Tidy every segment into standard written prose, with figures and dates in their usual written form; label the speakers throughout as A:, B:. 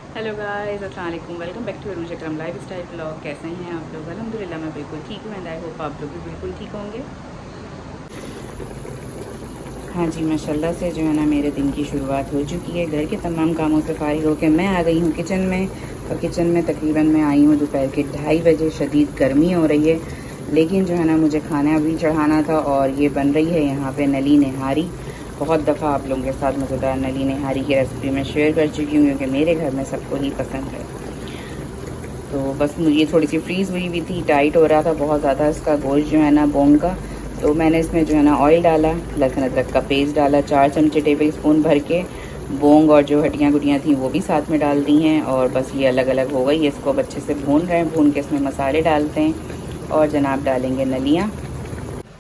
A: Hello guys, अस्सलाम वालेकुम। Welcome back to Arooj Akram lifestyle blog. कैसे हैं आप लोग? अल्हम्दुलिल्लाह मैं बिल्कुल ठीक हूँ एंड आई होप आप लोग भी बिल्कुल ठीक होंगे। हाँ जी, माशाल्लाह से जो है ना मेरे दिन की शुरुआत हो चुकी है। घर के तमाम कामों से फ़ारिग होकर मैं आ गई हूँ किचन में, और किचन में तकरीबन मैं आई हूँ दोपहर के 2:30 बजे। शदीद गर्मी हो रही है, लेकिन जो है ना मुझे खाना भी चढ़ाना था, और ये बन रही है यहाँ पे नली नहारी। बहुत दफ़ा आप लोगों के साथ मज़ेदार नली नहारी की रेसिपी मैं शेयर कर चुकी हूँ, क्योंकि मेरे घर में सबको ही पसंद है। तो बस मुझे थोड़ी सी फ्रीज़ हुई हुई थी, टाइट हो रहा था बहुत ज़्यादा इसका गोश्त जो है ना बोंग का। तो मैंने इसमें जो है ना ऑयल डाला, लहसुन अदरक का पेस्ट डाला, 4 चमचे टेबल स्पून भर के। बोंग और जो हड्डियाँ गुटियाँ थी वो भी साथ में डाल दी हैं, और बस ये अलग अलग हो गई। इसको अब अच्छे से भून रहे हैं, भून के इसमें मसाले डालते हैं, और जनाब डालेंगे नलियाँ।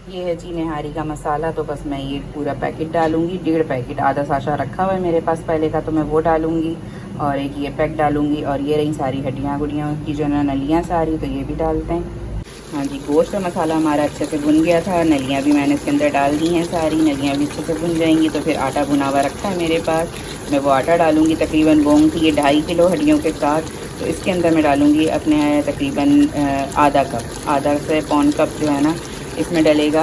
A: ये है जी निहारी का मसाला। तो बस मैं ये पूरा पैकेट डालूँगी, 1.5 पैकेट, आधा साशा रखा हुआ है मेरे पास पहले का, तो मैं वो डालूँगी। और एक ये पैक डालूँगी, और ये रही सारी हड्डियाँ गुड़ियाँ की जो है नलियाँ सारी, तो ये भी डालते हैं। हाँ जी, गोश्त और मसाला हमारा अच्छे से भुन गया था। नलियाँ भी मैंने इसके अंदर डाल दी हैं सारी। नलियाँ भी अच्छे से भुन जाएंगी तो फिर आटा भुना हुआ रखा है मेरे पास, मैं वो आटा डालूँगी। तकरीबन बोंग थी ये 2.5 किलो हड्डियों के साथ, तो इसके अंदर मैं डालूँगी अपने तकरीबन आधा कप, आधा से पौन कप जो है ना इसमें डलेगा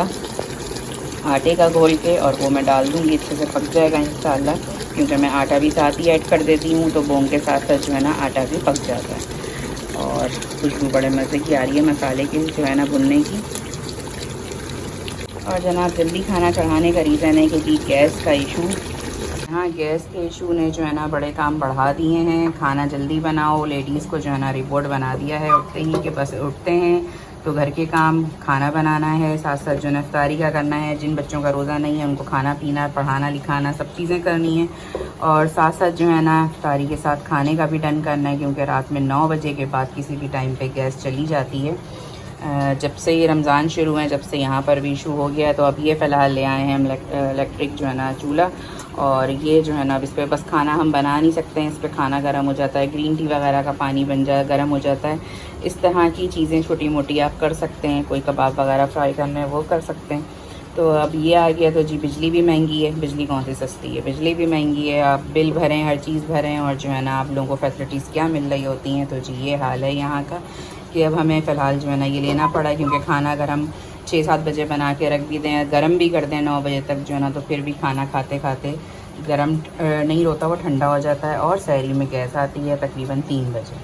A: आटे का घोल के, और वो मैं डाल दूँगी। अच्छे से पक जाएगा इंशाल्लाह, क्योंकि मैं आटा भी साथ ही ऐड कर देती हूँ, तो बोंग के साथ साथ जो है ना आटा भी पक जाता है। और खुशबू बड़े मज़े की आ रही है मसाले की जो है ना भुनने की। और जनाब जल्दी खाना चढ़ाने का रीज़न है क्योंकि गैस का इशू। हाँ, गैस के इशू ने जो है ना बड़े काम बढ़ा दिए हैं। खाना जल्दी बनाओ, लेडीज़ को जो है ना रिपोर्ट बना दिया है उठते ही, कि बस उठते हैं तो घर के काम, खाना बनाना है, साथ साथ जो है इफ्तारी का करना है। जिन बच्चों का रोज़ा नहीं है उनको खाना पीना, पढ़ाना लिखाना, सब चीज़ें करनी है। और साथ साथ जो है ना इफ्तारी के साथ खाने का भी डन करना है, क्योंकि रात में 9 बजे के बाद किसी भी टाइम पे गैस चली जाती है। जब से ये रमज़ान शुरू है, जब से यहाँ पर भी इशू हो गया है, तो अब ये फ़िलहाल ले आए हैं हम इलेक्ट्रिक जो है ना चूल्हा। और ये जो है ना अब इस पर बस खाना हम बना नहीं सकते हैं, इस पर खाना गर्म हो जाता है, ग्रीन टी वगैरह का पानी बन जाए गर्म हो जाता है। इस तरह की चीज़ें छोटी मोटी आप कर सकते हैं, कोई कबाब वगैरह फ्राई करना है वो कर सकते हैं। तो अब ये आ गया तो जी बिजली भी महंगी है। बिजली कौन सी सस्ती है, बिजली भी महंगी है। आप बिल भरें, हर चीज़ भरें, और जो है ना आप लोगों को फैसिलिटीज़ क्या मिल रही होती हैं। तो जी ये हाल है यहाँ का, कि अब हमें फ़िलहाल जो है ना ये लेना पड़ा, क्योंकि खाना अगर हम 6-7 बजे बना के रख भी दें, गर्म भी कर दें 9 बजे तक जो है ना, तो फिर भी खाना खाते खाते गर्म नहीं होता, वो ठंडा हो जाता है। और सहरी में गैस आती है तकरीबन 3 बजे।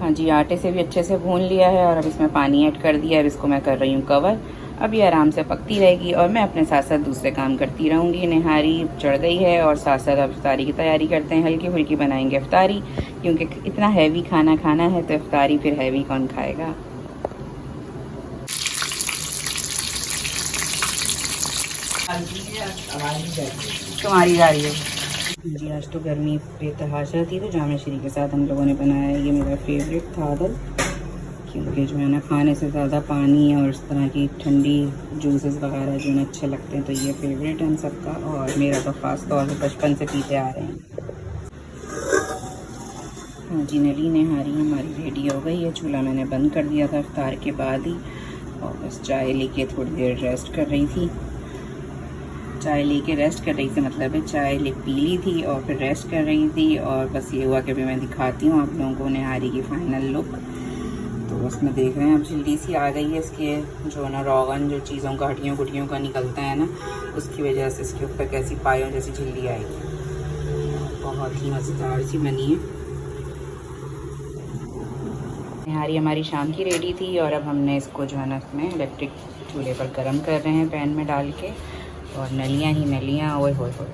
A: हाँ जी, आटे से भी अच्छे से भून लिया है, और अब इसमें पानी ऐड कर दिया है। अब इसको मैं कर रही हूँ कवर। अब ये आराम से पकती रहेगी, और मैं अपने साथ साथ दूसरे काम करती रहूँगी। निहारी चढ़ गई है, और साथ साथ अब इफ्तारी की तैयारी करते हैं। हल्की फुल्की बनाएंगे इफ्तारी, क्योंकि इतना हैवी खाना खाना है तो इफ्तारी फिर हैवी कौन खाएगा। तुम्हारी जा रही है जी। आज तो गर्मी बेतहाशा थी, तो जामे श्री के साथ हम लोगों ने बनाया है। ये मेरा फेवरेट था दल, क्योंकि जो है ना खाने से ज़्यादा पानी और इस तरह की ठंडी जूसेस वगैरह जो है अच्छे लगते हैं, तो ये फेवरेट है हम सबका, और मेरा तो ख़ास तौर से बचपन से पीते आ रहे हैं। हाँ जी, नली नहारी हमारी रेडी हो गई है। चूल्हा मैंने बंद कर दिया था इफ्तार के बाद ही, और बस चाय लेके थोड़ी देर रेस्ट कर रही थी। चाय लेके रेस्ट कर रही थी, मतलब है चाय ले पी ली थी और फिर रेस्ट कर रही थी। और बस ये हुआ कि अभी मैं दिखाती हूँ आप लोगों को निहारी की फ़ाइनल लुक। तो उसमें देख रहे हैं अब जल्दी सी आ गई है। इसके जो ना रोगन जो चीज़ों का हड्डियों गुटियों का निकलता है ना, उसकी वजह से इसके ऊपर कैसी पायों जैसी झिल्ली आएगी। बहुत ही मज़ेदार सी बनी है। निहारी हमारी शाम की रेडी थी, और अब हमने इसको जो है ना इसमें इलेक्ट्रिक चूल्हे पर गर्म कर रहे हैं पैन में डाल के। और नलियाँ ही नलियाँ, ओए होए होए,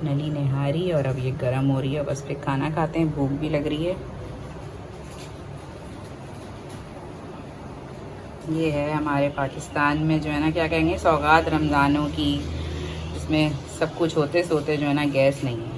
A: नली निहारी। और अब ये गर्म हो रही है, बस फिर खाना खाते हैं, भूख भी लग रही है। ये है हमारे पाकिस्तान में जो है ना क्या कहेंगे, सौगात रमज़ानों की, इसमें सब कुछ होते सोते जो है ना गैस नहीं है।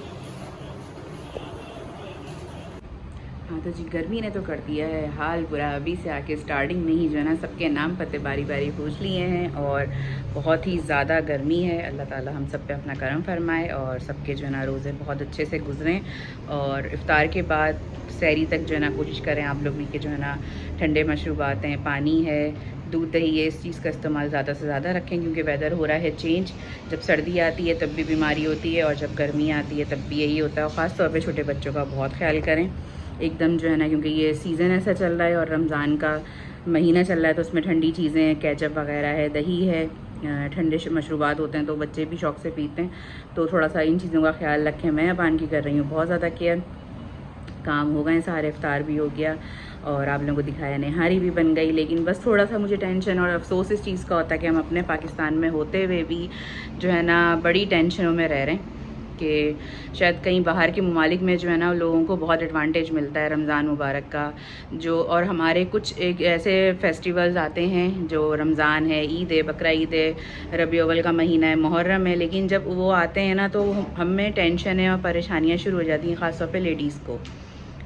A: हाँ तो जी गर्मी ने तो कर दिया है हाल बुरा। अभी से आके स्टार्टिंग में ही जो है ना सबके नाम पते बारी बारी पूछ लिए हैं, और बहुत ही ज़्यादा गर्मी है। अल्लाह ताला हम सब पे अपना करम फरमाए, और सबके जो है ना रोज़े बहुत अच्छे से गुजरें। और इफ़्तार के बाद सहरी तक जो है ना कोशिश करें आप लोग भी कि जो है ना ठंडे मशरूबात हैं, पानी है, दूध दही ये इस चीज़ का इस्तेमाल ज़्यादा से ज़्यादा रखें, क्योंकि वेदर हो रहा है चेंज। जब सर्दी आती है तब भी बीमारी होती है और जब गर्मी आती है तब भी यही होता है। और ख़ास तौर पे छोटे बच्चों का बहुत ख्याल करें एकदम जो है ना, क्योंकि ये सीज़न ऐसा चल रहा है और रमज़ान का महीना चल रहा है, तो उसमें ठंडी चीज़ें, केचप वगैरह है, दही है, ठंडे मशरूबात होते हैं, तो बच्चे भी शौक़ से पीते हैं। तो थोड़ा सा इन चीज़ों का ख्याल रखें। मैं अबान की कर रही हूँ बहुत ज़्यादा केयर। काम हो गए सारे, इफ्तार भी हो गया और आप लोगों को दिखाया निहारी भी बन गई। लेकिन बस थोड़ा सा मुझे टेंशन और अफसोस इस चीज़ का होता है कि हम अपने पाकिस्तान में होते हुए भी जो है ना बड़ी टेंशनों में रह रहे हैं कि शायद कहीं बाहर के ममालिक में जो है ना लोगों को बहुत एडवांटेज मिलता है रमज़ान मुबारक का जो। और हमारे कुछ एक ऐसे फेस्टिवल्स आते हैं जो रमज़ान है, ईद है, बकरा ईद है, रबीउल अव्वल का महीना है, मुहर्रम है, लेकिन जब वो आते हैं ना तो हमें टेंशन है और परेशानियाँ शुरू हो जाती हैं, ख़ासतौर पर लेडीज़ को,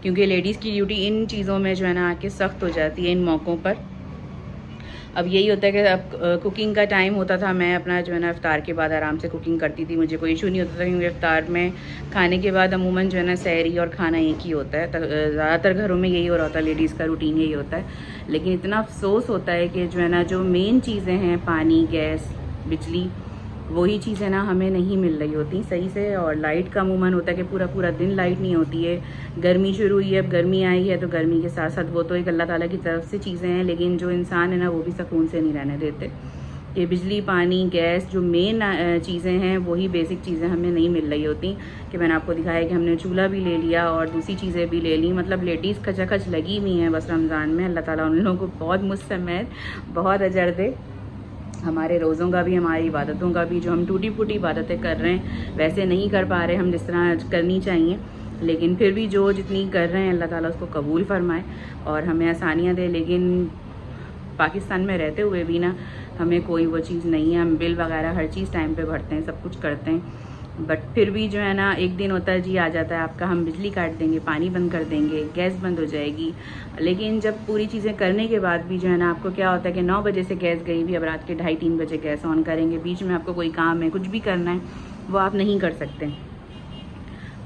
A: क्योंकि लेडीज़ की ड्यूटी इन चीज़ों में जो है ना आके सख्त हो जाती है इन मौक़ों पर। अब यही होता है कि अब कुकिंग का टाइम होता था, मैं अपना जो है ना इफ्तार के बाद आराम से कुकिंग करती थी, मुझे कोई इशू नहीं होता था, क्योंकि इफ्तार में खाने के बाद अमूमन जो है ना सहरी और खाना एक ही होता है। ज़्यादातर घरों में यही हो रहा होता है, लेडीज़ का रूटीन यही होता है। लेकिन इतना अफसोस होता है कि जो है ना जो मेन चीज़ें हैं, पानी, गैस, बिजली, वही चीज़ें ना हमें नहीं मिल रही होती सही से। और लाइट का अमूमन होता है कि पूरा पूरा दिन लाइट नहीं होती है। गर्मी शुरू हुई है, अब गर्मी आई है तो गर्मी के साथ साथ वो तो एक अल्लाह ताला की तरफ से चीज़ें हैं, लेकिन जो इंसान है ना वो भी सुकून से नहीं रहने देते। कि बिजली, पानी, गैस जो मेन चीज़ें हैं वही बेसिक चीज़ें हमें नहीं मिल रही होती। कि मैंने आपको दिखाया कि हमने चूल्हा भी ले लिया और दूसरी चीज़ें भी ले ली, मतलब लेडीज़ खचाखच लगी हुई हैं बस रमज़ान में। अल्लाह ताला उन लोगों को बहुत मुस्तमैद, बहुत अजर दे, हमारे रोज़ों का भी, हमारी इबादतों का भी। जो हम टूटी फूटी इबादतें कर रहे हैं वैसे नहीं कर पा रहे हम जिस तरह करनी चाहिए, लेकिन फिर भी जो जितनी कर रहे हैं अल्लाह ताला उसको कबूल फरमाए और हमें आसानियाँ दे। लेकिन पाकिस्तान में रहते हुए भी ना हमें कोई वो चीज़ नहीं है। हम बिल वगैरह हर चीज़ टाइम पे भरते हैं, सब कुछ करते हैं, बट फिर भी जो है ना एक दिन होता है जी आ जाता है आपका, हम बिजली काट देंगे, पानी बंद कर देंगे, गैस बंद हो जाएगी। लेकिन जब पूरी चीज़ें करने के बाद भी जो है ना आपको क्या होता है कि 9 बजे से गैस गई भी, अब रात के 2:30-3 बजे गैस ऑन करेंगे, बीच में आपको कोई काम है, कुछ भी करना है वो आप नहीं कर सकते।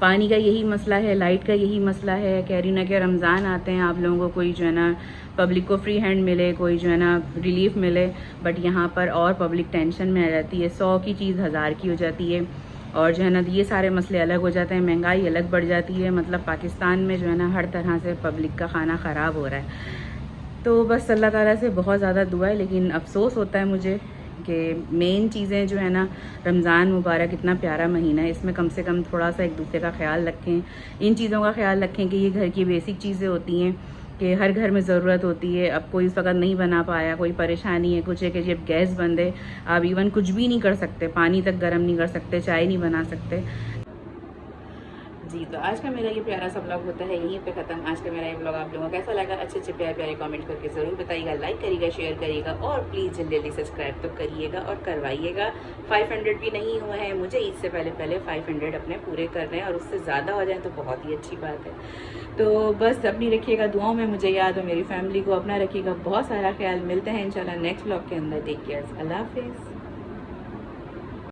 A: पानी का यही मसला है, लाइट का यही मसला है। कह रही ना कि रमज़ान आते हैं आप लोगों को कोई जो है ना पब्लिक को फ्री हैंड मिले, कोई जो है ना रिलीफ मिले, बट यहाँ पर और पब्लिक टेंशन में आ जाती है। 100 की चीज़ 1000 की हो जाती है और जो है ना ये सारे मसले अलग हो जाते हैं, महंगाई अलग बढ़ जाती है। मतलब पाकिस्तान में जो है ना हर तरह से पब्लिक का खाना ख़राब हो रहा है। तो बस अल्लाह ताला से बहुत ज़्यादा दुआ है, लेकिन अफसोस होता है मुझे कि मेन चीज़ें जो है ना रमज़ान मुबारक इतना प्यारा महीना है, इसमें कम से कम थोड़ा सा एक दूसरे का ख्याल रखें, इन चीज़ों का ख्याल रखें कि ये घर की बेसिक चीज़ें होती हैं कि हर घर में ज़रूरत होती है। अब कोई इस वक्त नहीं बना पाया, कोई परेशानी है, कुछ है कि जब गैस बंद है आप इवन कुछ भी नहीं कर सकते, पानी तक गर्म नहीं कर सकते, चाय नहीं बना सकते जी। तो आज का मेरा ये प्यारा सा ब्लॉग होता है यहीं पे ख़त्म। आज का मेरा ये ब्लॉग आप लोगों को कैसा लगा, अच्छे अच्छे प्यारे प्यारे कमेंट करके ज़रूर बताइएगा, लाइक करिएगा, शेयर करिएगा और प्लीज़ जल्दी जल्दी सब्सक्राइब तो करिएगा और करवाइएगा। 500 भी नहीं हुए हैं, मुझे ईद से पहले पहले 500 अपने पूरे कर रहे हैं और उससे ज़्यादा हो जाए तो बहुत ही अच्छी बात है। तो बस अपनी रखिएगा दुआओं में, मुझे याद हो, मेरी फैमिली को अपना रखिएगा बहुत सारा ख्याल। मिलते हैं इंशाल्लाह नेक्स्ट ब्लॉग के अंदर। टेक केयर, अल्लाह हाफिज़।